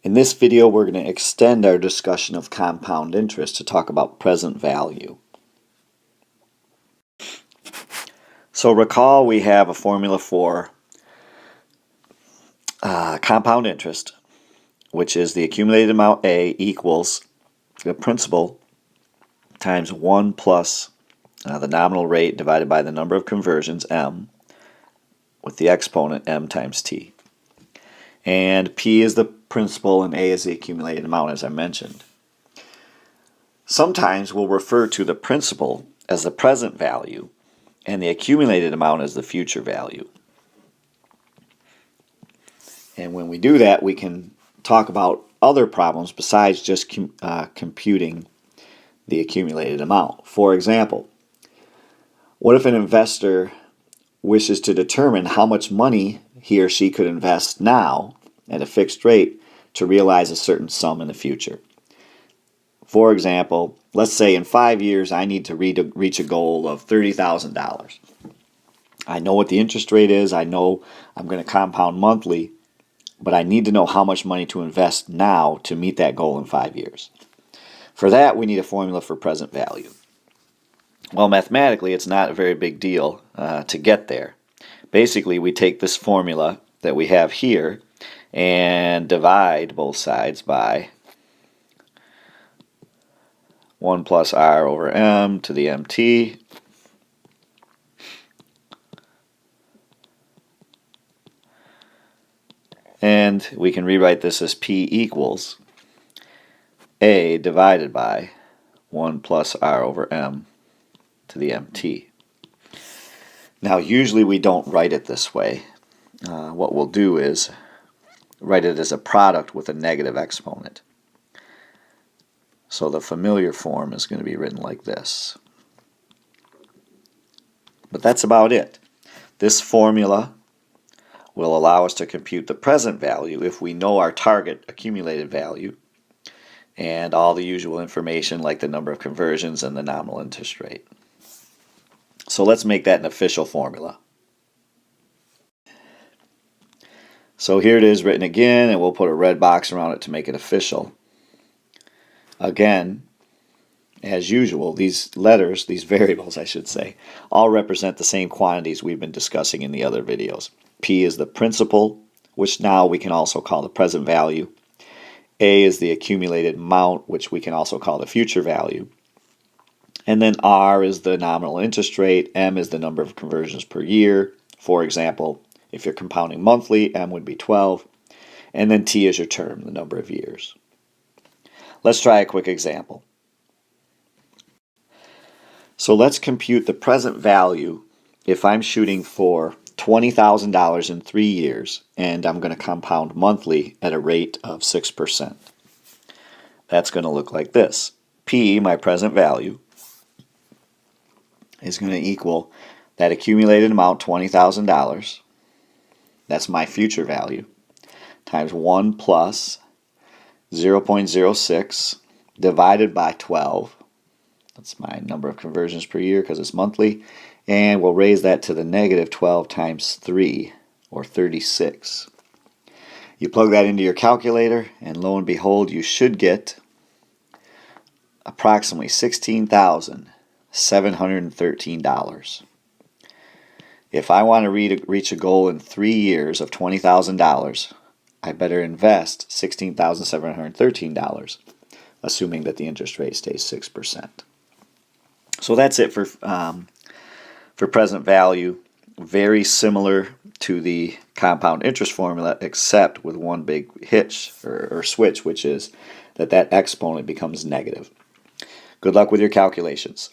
In this video, we're going to extend our discussion of compound interest to talk about present value. So recall we have a formula for compound interest, which is the accumulated amount A equals the principal times 1 plus the nominal rate divided by the number of conversions, M, with the exponent M times T. And P is the principal and A is the accumulated amount, as I mentioned. Sometimes we'll refer to the principal as the present value and the accumulated amount as the future value. And when we do that, we can talk about other problems besides just computing the accumulated amount. For example, what if an investor wishes to determine how much money he or she could invest now at a fixed rate to realize a certain sum in the future? For example, let's say in 5 years I need to reach a goal of $30,000. I know what the interest rate is, I know I'm going to compound monthly, but I need to know how much money to invest now to meet that goal in 5 years. For that, we need a formula for present value. Well, mathematically, it's not a very big deal to get there. Basically, we take this formula that we have here and divide both sides by 1 plus R over M to the MT. And we can rewrite this as P equals A divided by 1 plus R over M to the MT. Now, usually we don't write it this way. What we'll do is write it as a product with a negative exponent. So the familiar form is going to be written like this. But that's about it. This formula will allow us to compute the present value if we know our target accumulated value and all the usual information like the number of conversions and the nominal interest rate. So let's make that an official formula. So here it is written again, and we'll put a red box around it to make it official. Again, as usual, these letters, these variables I should say, all represent the same quantities we've been discussing in the other videos. P is the principal, which now we can also call the present value. A is the accumulated amount, which we can also call the future value. And then R is the nominal interest rate. M is the number of conversions per year. For example, if you're compounding monthly, M would be 12. And then T is your term, the number of years. Let's try a quick example. So let's compute the present value if I'm shooting for $20,000 in 3 years and I'm going to compound monthly at a rate of 6%. That's going to look like this. P, my present value, is going to equal that accumulated amount, $20,000. That's my future value, times 1 plus 0.06 divided by 12. That's my number of conversions per year because it's monthly. And we'll raise that to the negative 12 times 3, or 36. You plug that into your calculator, and lo and behold, you should get approximately $16,713. If I want to reach a goal in 3 years of $20,000, I better invest $16,713, assuming that the interest rate stays 6%. So that's it for present value. Very similar to the compound interest formula, except with one big hitch or switch, which is that exponent becomes negative. Good luck with your calculations.